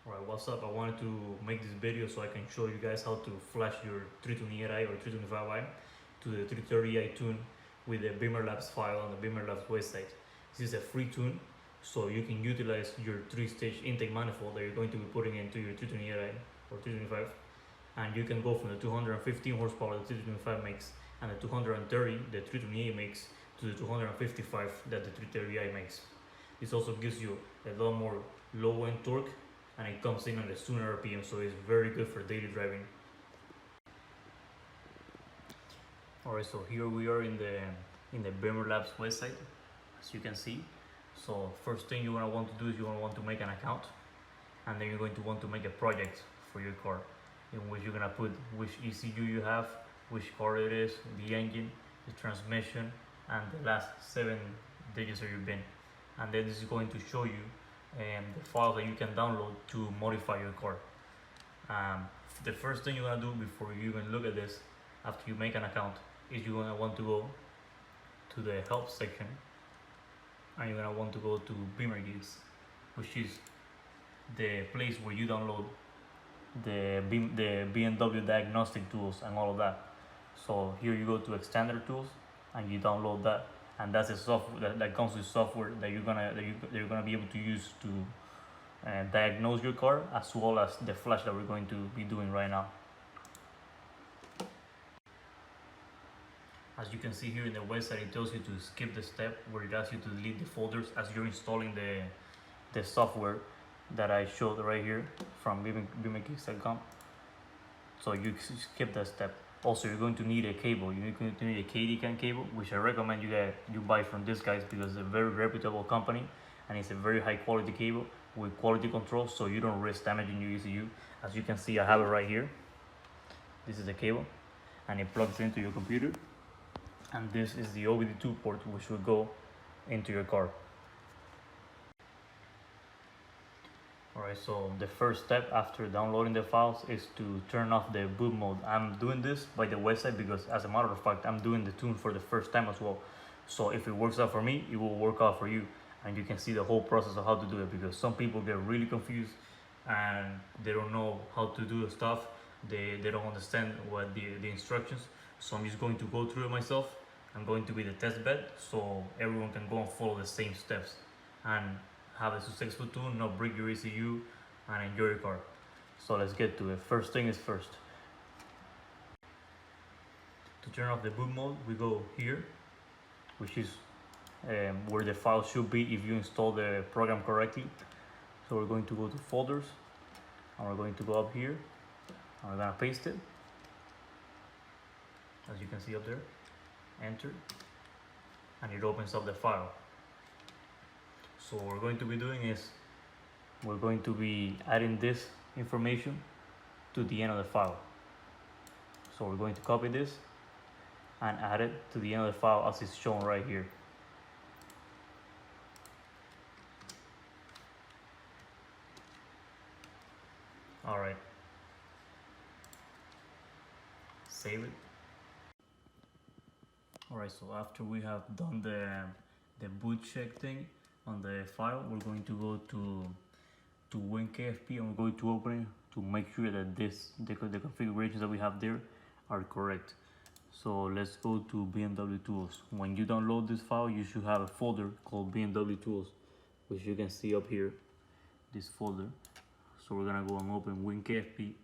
Alright, what's up? I wanted to make this video so I can show you guys how to flash your 328i or 325i to the 330i tune with the Bimmerlabs file on the Bimmerlabs website. This is a free tune, so you can utilize your 3-stage intake manifold that you're going to be putting into your 328i or 325, and you can go from the 215 horsepower that the 325 makes and the 230 the 328 makes to the 255 that the 330i makes. This also gives you a lot more low-end torque, and it comes in on the sooner RPM, so it's very good for daily driving. Alright, so here we are in the Bimmerlabs website, as you can see. So first thing you're gonna want to do is you're gonna want to make an account, and then you're going to want to make a project for your car, in which you're gonna put which ECU you have, which car it is, the engine, the transmission, and the last 7 digits of your VIN. And then this is going to show you the files that you can download to modify your car. The first thing you're gonna do before you even look at this, after you make an account, is you're gonna want to go to the help section, and you're gonna want to go to Bimmerlabs, which is the place where you download the BMW Diagnostic tools and all of that. So here you go to Extender Tools and you download that, and that's the software that comes with software that you're gonna be able to use to diagnose your car, as well as the flash that we're going to be doing right now. As you can see here in the website, it tells you to skip the step where it asks you to delete the folders as you're installing the software that I showed right here from bimmerlabs.com. So you skip that step. Also, you're going to need a cable. You're going to need a K+DCAN cable, which I recommend you buy from these guys because it's a very reputable company and it's a very high quality cable with quality control, so you don't risk damaging your ECU. As you can see, I have it right here. This is the cable, and it plugs into your computer. And this is the OBD2 port, which will go into your car. Alright, so the first step after downloading the files is to turn off the boot mode. I'm doing this by the website because, as a matter of fact, I'm doing the tune for the first time as well. So if it works out for me, it will work out for you. And you can see the whole process of how to do it, because some people get really confused and they don't know how to do the stuff. They don't understand what the instructions. So I'm just going to go through it myself. I'm going to be the test bed, so everyone can go and follow the same steps and have a successful tune, not break your ECU, and enjoy your car. So let's get to it. First thing is first. To turn off the boot mode, we go here, which is where the file should be if you install the program correctly. So we're going to go to folders, and we're going to go up here, and we're gonna paste it, as you can see up there. Enter, and it opens up the file. So what we're going to be doing is we're going to be adding this information to the end of the file. So we're going to copy this and add it to the end of the file as it's shown right here. Alright, save it. Alright, so after we have done the boot check thing on the file, we're going to go to WinKFP, and we're going to open it to make sure that the configurations that we have there are correct. So let's go to BMW Tools. When you download this file, you should have a folder called BMW Tools, which you can see up here, this folder. So we're gonna go and open WinKFP.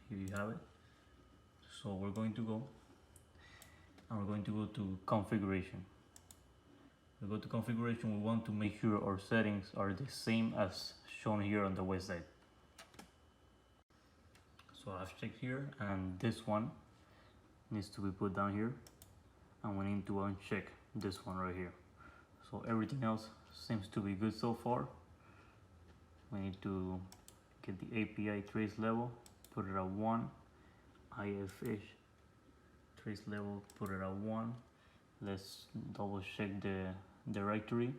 Here you have it. So we're going to go, and we're going to go to configuration. We go to configuration, we want to make sure our settings are the same as shown here on the website. So I've checked here, and this one needs to be put down here, and we need to uncheck this one right here. So everything else seems to be good so far. We need to get the API trace level, put it at 1. IFH trace level, put it at 1. Let's double check the directory.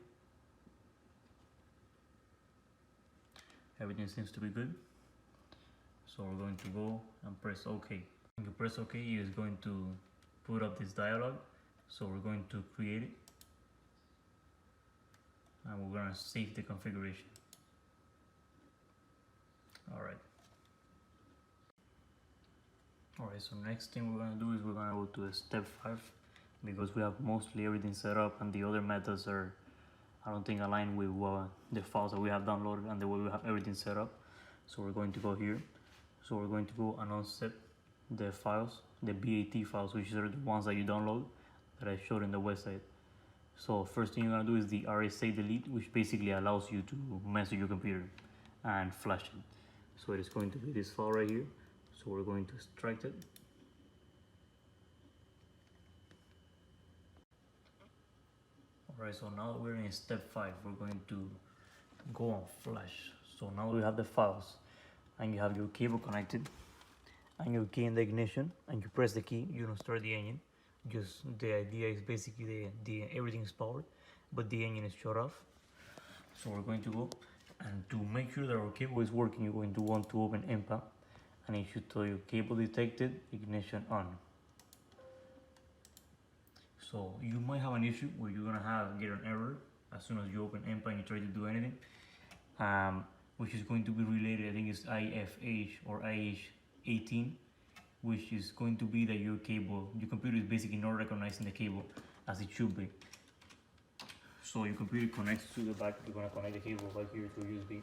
Everything seems to be good. So we're going to go and press OK. When you press OK, it is going to put up this dialog. So we're going to create it. and we're gonna save the configuration. Alright. Alright, so next thing we're gonna do is we're gonna go to step 5, because we have mostly everything set up and the other methods are, I don't think, aligned with the files that we have downloaded and the way we have everything set up. So we're going to go here. So we're going to go and unzip the files, the BAT files, which are the ones that you download that I showed in the website. So first thing you're gonna do is the RSA delete, which basically allows you to mess with your computer and flash it. So it is going to be this file right here. So we're going to extract it. Alright, so now that we're in step 5, we're going to go on flash. So now we have the files and you have your cable connected and your key in the ignition, and you press the key, you don't start the engine. Just the idea is basically everything is powered, but the engine is shut off. So we're going to go, and to make sure that our cable is working, you're going to want to open IMPA, and it should tell you cable detected, ignition on. So you might have an issue where you're gonna get an error as soon as you open IMPA and you try to do anything, which is going to be related, I think it's IFH or IH18, which is going to be that your computer is basically not recognizing the cable as it should be. So your computer connects to the back, you're gonna connect the cable back here to USB,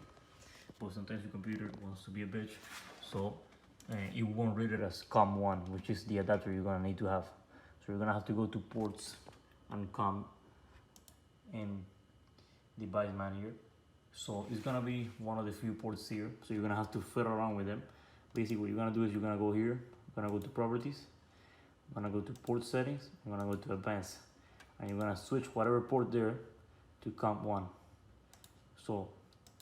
but sometimes your computer wants to be a bitch, so it won't read it as COM1, which is the adapter you're gonna need to have. So you're gonna have to go to ports and COM in device manager. So it's gonna be one of the few ports here, so you're gonna have to fiddle around with them. Basically what you're gonna do is you're gonna go here, you're gonna go to properties, you're gonna go to port settings, you're gonna go to advanced, and you're gonna switch whatever port there to COM1. So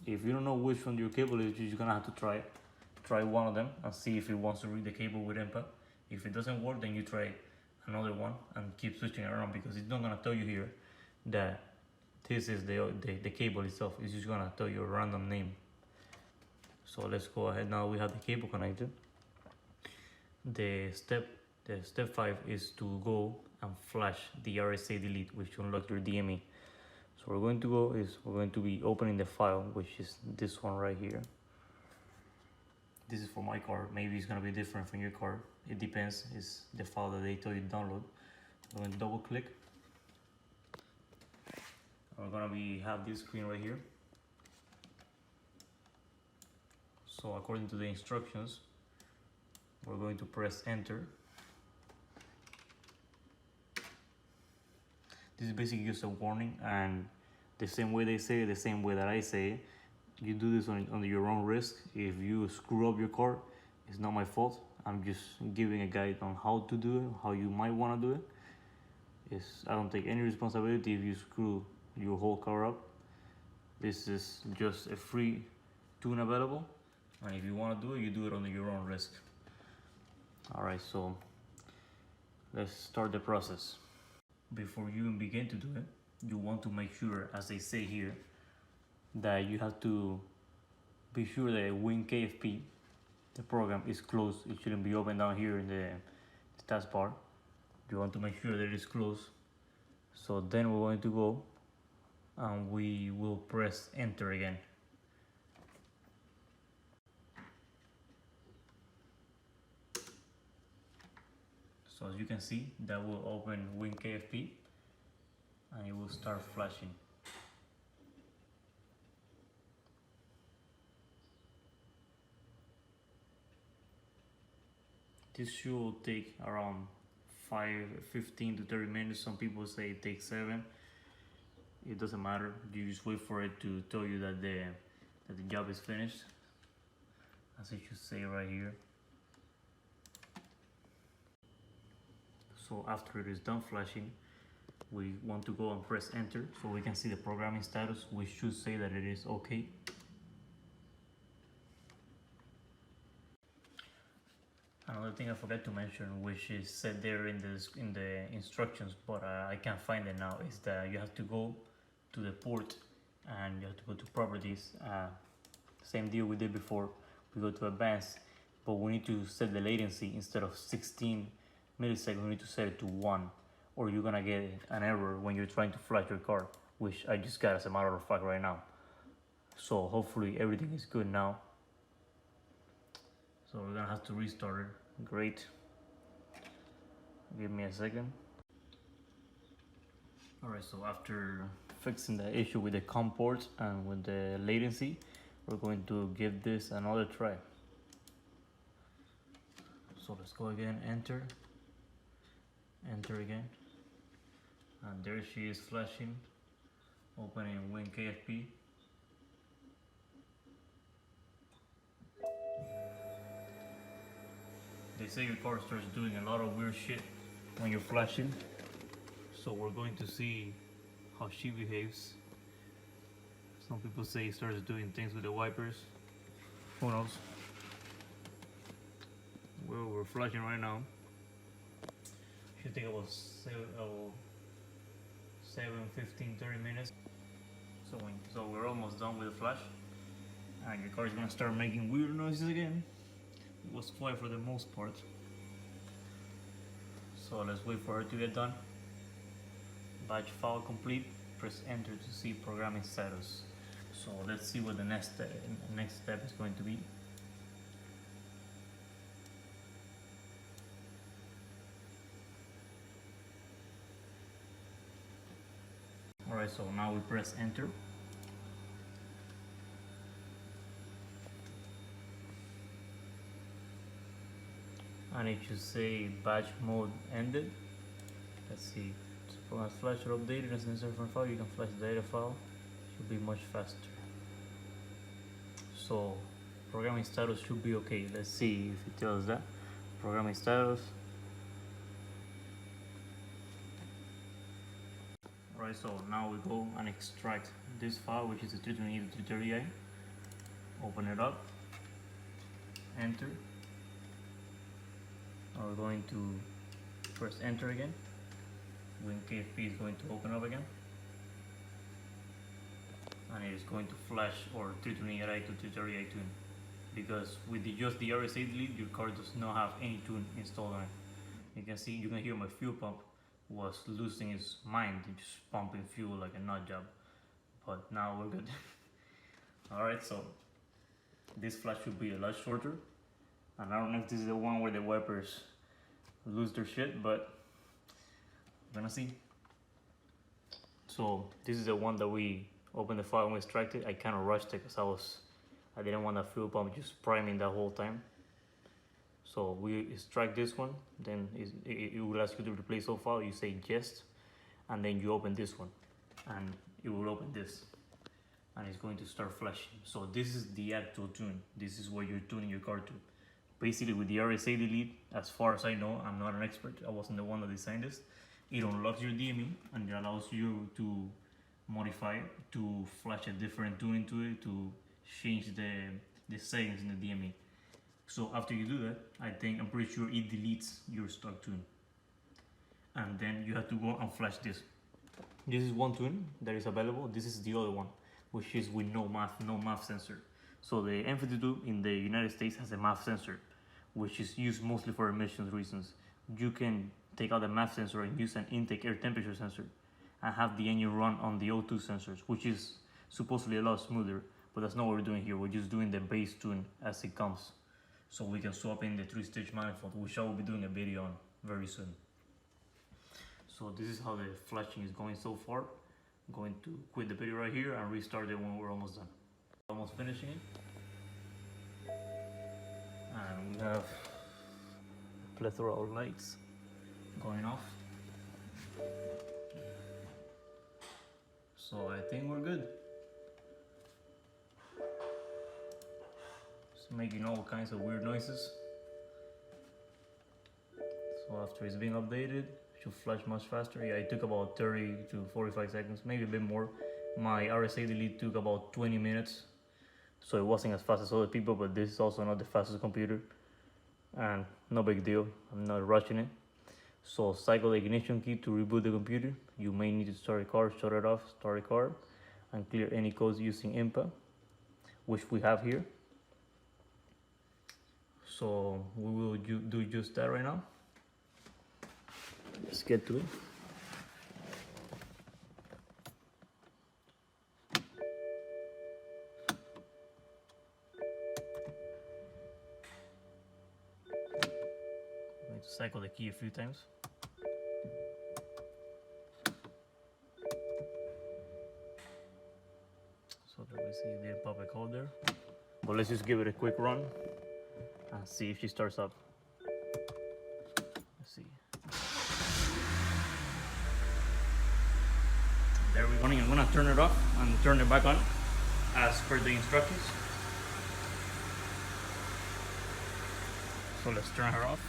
if you don't know which one your cable is, you're just gonna have to try one of them and see if it wants to read the cable with IMPA. If it doesn't work, then you try another one and keep switching around, because it's not gonna tell you here that this is the cable itself. It's just gonna tell you a random name. So let's go ahead. Now we have the cable connected. The step 5 is to go and flash the RSA delete, which unlocks your DME. So we're going to be opening the file, which is this one right here. This is for my card. Maybe it's gonna be different from your card. It depends. It's the file that they tell you to download. We're going to double click. We're gonna have this screen right here. So according to the instructions, we're going to press enter. This is basically just a warning, and the same way they say it, the same way that I say it, you do this on your own risk. If you screw up your card, it's not my fault. I'm just giving a guide on how to do it, how you might want to do it. I don't take any responsibility if you screw your whole car up. This is just a free tune available, and if you want to do it, you do it on your own risk. Alright, so let's start the process. Before you even begin to do it, you want to make sure, as they say here, that you have to be sure that WinKFP, the program, is closed. It shouldn't be open down here in the taskbar. You want to make sure that it is closed. So then we're going to go and we will press enter again. So as you can see, that will open WinKFP and it will start flashing. This should take around 15 to 30 minutes. Some people say it takes 7. It doesn't matter. You just wait for it to tell you that the job is finished, as it should say right here. So after it is done flashing, we want to go and press enter so we can see the programming status, which should say that it is okay. Another thing I forgot to mention, which is said there in the instructions, but I can't find it now, is that you have to go to the port and you have to go to properties. Same deal we did before. We go to advanced, but we need to set the latency. Instead of 16 milliseconds, we need to set it to 1, or you're gonna get an error when you're trying to flash your card, which I just got as a matter of fact right now. So hopefully everything is good now. So we're gonna have to restart it. Great. Give me a second. Alright, so after fixing the issue with the COM ports and with the latency, we're going to give this another try. So let's go again, enter again, and there she is flashing, opening WinKFP. They say your car starts doing a lot of weird shit when you're flashing, so we're going to see how she behaves. Some people say it starts doing things with the wipers, who knows. Well, we're flashing right now. Should take about 15, 30 minutes. So we're almost done with the flash, and your car is gonna start making weird noises again. It was quiet for the most part. So let's wait for her to get done. Batch file complete. Press enter to see programming status. So let's see what the next step is going to be. Alright, so now we press enter. And it should say batch mode ended. Let's see. So as flash or updated as necessary from file, you can flash the data file. Should be much faster. So programming status should be okay. Let's see if it tells that. Programming status. Alright, so now we go and extract this file, which is the 330i. Open it up. Enter. Now we're going to press enter again. WinKFP is going to open up again. And it is going to flash or 320i to 330i tune. Because with just the RSA delete, your car does not have any tune installed on it. You can see, you can hear my fuel pump was losing its mind, just pumping fuel like a nut job. But now we're good. Alright, so this flash should be a lot shorter. And I don't know if this is the one where the wipers lose their shit, but we're gonna see. So this is the one that we opened the file and we extracted. I kind of rushed it because I didn't want that fuel pump just priming the whole time. So we extract this one, then it will ask you to replace all file. You say yes, and then you open this one, and it will open this, and it's going to start flashing. So this is the actual tune. This is what you're tuning your car to. Basically, with the RSA delete, as far as I know, I'm not an expert. I wasn't the one that designed this. It unlocks your DME and it allows you to modify it, to flash a different tune into it, to change the settings in the DME. So after you do that, I'm pretty sure it deletes your stock tune. And then you have to go and flash this. This is one tune that is available. This is the other one, which is with no MAF sensor. So the N52 in the United States has a MAF sensor, which is used mostly for emissions reasons. You can take out the MAF sensor and use an intake air temperature sensor and have the engine run on the O2 sensors, which is supposedly a lot smoother, but that's not what we're doing here. We're just doing the base tune as it comes. So we can swap in the 3-stage manifold, which I will be doing a video on very soon. So this is how the flashing is going so far. I'm going to quit the video right here and restart it when we're almost done. Almost finishing it. And we have a plethora of lights going off. So I think we're good. Making all kinds of weird noises. So after it's being updated, it should flash much faster. Yeah, it took about 30 to 45 seconds, maybe a bit more. My RSA delete took about 20 minutes, so it wasn't as fast as other people, but this is also not the fastest computer, and no big deal. I'm not rushing it. So cycle the ignition key to reboot the computer. You may need to start a car, shut it off, start a car, and clear any codes using IMPA, which we have here. So we will do just that right now. Let's get to it. cycle the key a few times. So let me see if they pop a code there. But let's just give it a quick run and see if she starts up. Let's see. There we're running. I'm gonna turn it off and turn it back on as per the instructions. So let's turn her off.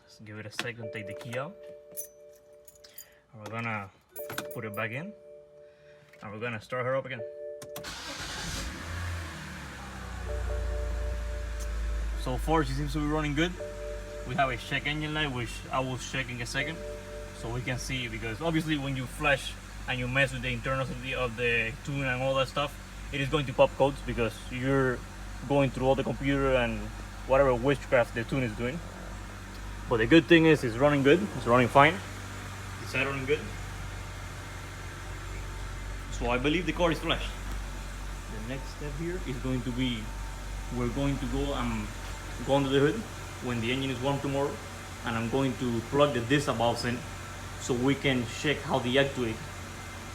Let's give it a second, take the key out. And we're gonna put it back in. And we're gonna start her up again. So far she seems to be running good. We have a check engine light, which I will check in a second, so we can see, because obviously when you flash and you mess with the internals of the tune and all that stuff, it is going to pop codes because you're going through all the computer and whatever witchcraft the tune is doing. But the good thing is it's running good, it's running fine. It's running good. So I believe the car is flashed. The next step here is going to be, we're going to go under the hood when the engine is warm tomorrow, and I'm going to plug the disc valves in so we can check how they actuate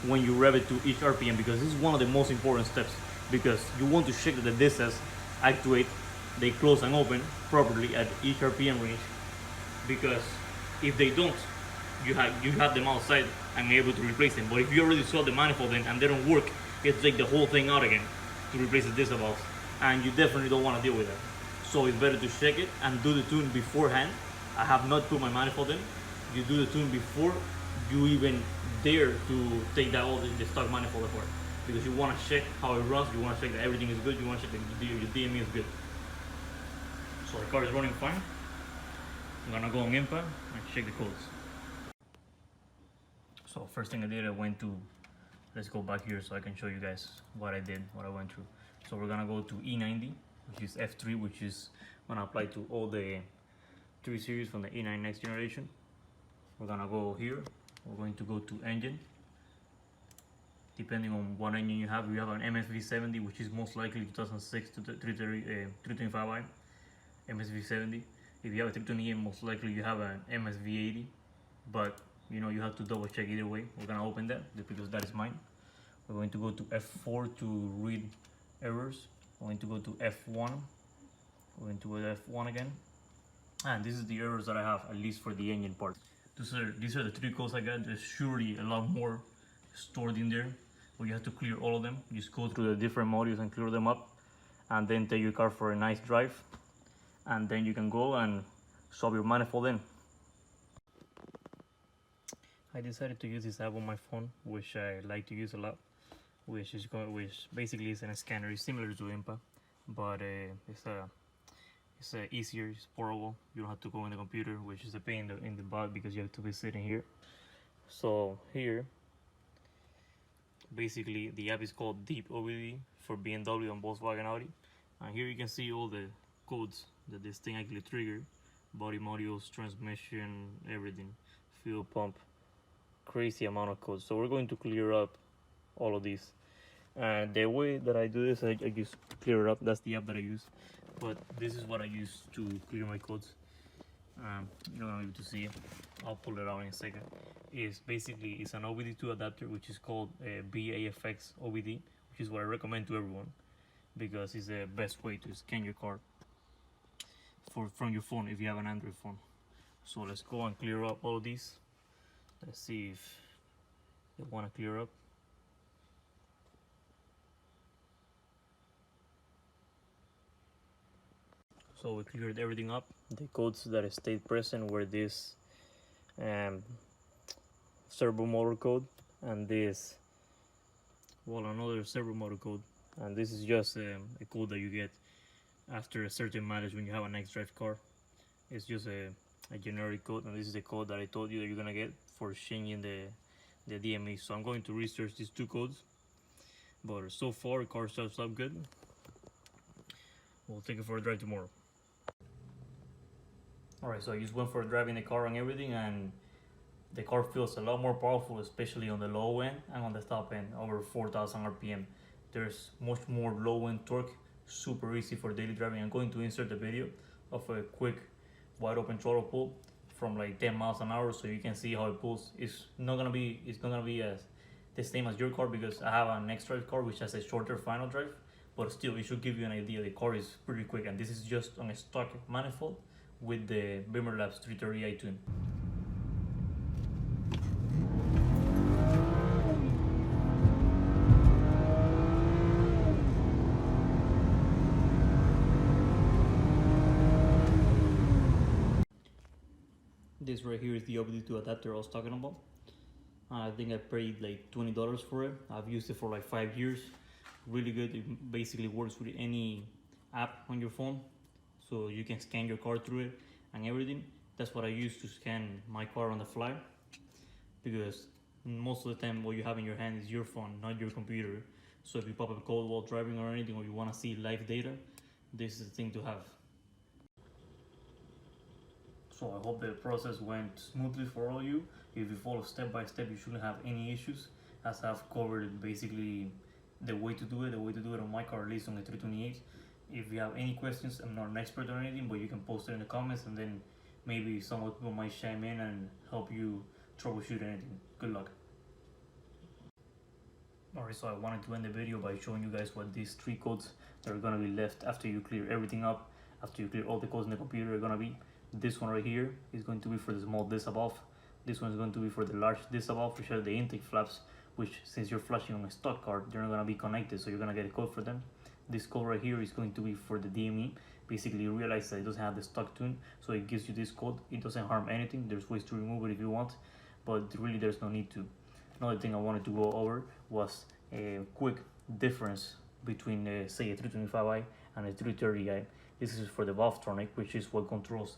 when you rev it to each RPM, because this is one of the most important steps, because you want to check that the discs actuate, they close and open properly at each RPM range, because if they don't, you have them outside and able to replace them. But if you already saw the manifold in and they don't work, you have to take the whole thing out again to replace the disc valves, and you definitely don't want to deal with that. So it's better to check it and do the tune beforehand. I have not put my manifold in. You do the tune before you even dare to take that all the stock manifold apart, because you want to check how it runs, you want to check that everything is good, you want to check that your DME is good. So the car is running fine. I'm gonna go on IMPA and check the codes. So first thing I did, I went to, let's go back here so I can show you guys what I did, what I went through. So we're gonna go to E90, which is F3, which is gonna apply to all the 3 series from the E9 next generation. We're gonna go here, we're going to go to engine. Depending on what engine you have an MSV70, which is most likely 2006 to 325i MSV70. If you have a 320i, most likely you have an MSV80, but you know, you have to double check either way. We're gonna open that because that is mine. We're going to go to F4 to read errors. We're going to go to F1. We're going to go to F1 again. And this is the errors that I have, at least for the engine part. These are the 3 codes I got. There's surely a lot more stored in there, but you have to clear all of them. Just go through the different modules and clear them up, and then take your car for a nice drive, and then you can go and swap your manifold in. I decided to use this app on my phone, which I like to use a lot, which basically is a scanner. It's similar to IMPA, but it's easier, it's portable. You don't have to go in the computer, which is a pain in the butt because you have to be sitting here. So here, basically the app is called Deep OBD for BMW and Volkswagen Audi, and here you can see all the codes that this thing actually triggered: body modules, transmission, everything, fuel pump. Crazy amount of codes. So we're going to clear up all of these, and the way that I do this, I just clear it up. That's the app that I use, but this is what I use to clear my codes. You don't need to see it. I'll pull it out in a second. It's an OBD2 adapter, which is called BAFX OBD, which is what I recommend to everyone because it's the best way to scan your car from your phone if you have an Android phone. So let's go and clear up all of these. Let's see if they want to clear up. So we cleared everything up. The codes that stayed present were this servo motor code and this, well, another servo motor code, and this is just a code that you get after a certain mileage when you have an X-Drive car. It's just a generic code, and this is the code that I told you that you're gonna get for changing the DME. So I'm going to research these 2 codes, but so far the car starts up good. We'll take it for a drive tomorrow. Alright, so I just went for a drive in the car and everything, and the car feels a lot more powerful, especially on the low end and on the top end, over 4,000 RPM. There's much more low end torque, super easy for daily driving. I'm going to insert the video of a quick wide open throttle pull from like 10 miles an hour, so you can see how it pulls. It's not gonna be as the same as your car, because I have an X-Drive car which has a shorter final drive, but still it should give you an idea. The car is pretty quick, and this is just on a stock manifold with the Bimmerlabs 330i tune. This right here is the OBD2 adapter I was talking about. I think I paid like $20 for it. I've used it for like 5 years. Really good. It basically works with any app on your phone, so you can scan your car through it and everything. That's what I use to scan my car on the fly, because most of the time what you have in your hand is your phone, not your computer. So if you pop a code while driving or anything, or you want to see live data, this is the thing to have. So I hope the process went smoothly for all of you. If you follow step by step, you shouldn't have any issues, as I've covered basically the way to do it on my car, at least on the 328. If you have any questions, I'm not an expert or anything, but you can post it in the comments, and then maybe some of people might chime in and help you troubleshoot anything. Good luck. Alright, so I wanted to end the video by showing you guys what these 3 codes that are gonna be left after you clear everything up, after you clear all the codes in the computer are gonna be. This one right here is going to be for the small disc above. This one is going to be for the large disc above, which are the intake flaps, which, since you're flashing on a stock car, they're not going to be connected, so you're going to get a code for them. This code right here is going to be for the DME. Basically, you realize that it doesn't have the stock tune, so it gives you this code. It doesn't harm anything. There's ways to remove it if you want, but really there's no need to. Another thing I wanted to go over was a quick difference between say a 325i and a 330i. This is for the valvetronic, which is what controls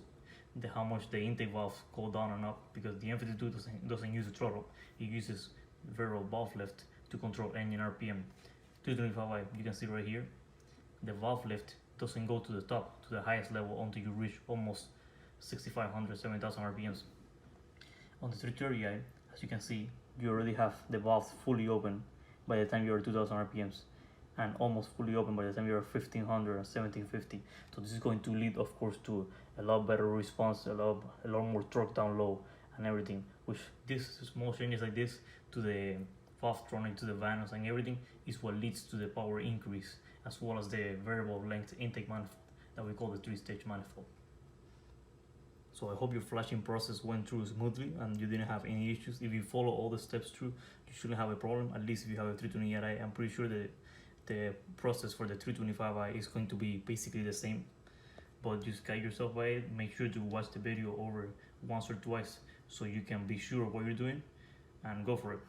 how much the intake valves go down and up, because the N52 doesn't use a throttle. It uses variable valve lift to control engine RPM. 325i, you can see right here, the valve lift doesn't go to the top, to the highest level, until you reach almost 6,500, 7,000 RPMs. On the 330i, as you can see, you already have the valves fully open by the time you're 2,000 RPMs, and almost fully open by the time you're 1,500 and 1,750. So this is going to lead, of course, to a lot better response, a lot more torque down low and everything, which this small changes like this to the valvetronic, to the vanos and everything, is what leads to the power increase, as well as the variable length intake manifold that we call the 3-stage manifold. So I hope your flashing process went through smoothly and you didn't have any issues. If you follow all the steps through, you shouldn't have a problem. At least if you have a 328i, I'm pretty sure that the process for the 325i is going to be basically the same, but just guide yourself by it. Make sure to watch the video over once or twice so you can be sure of what you're doing, and go for it.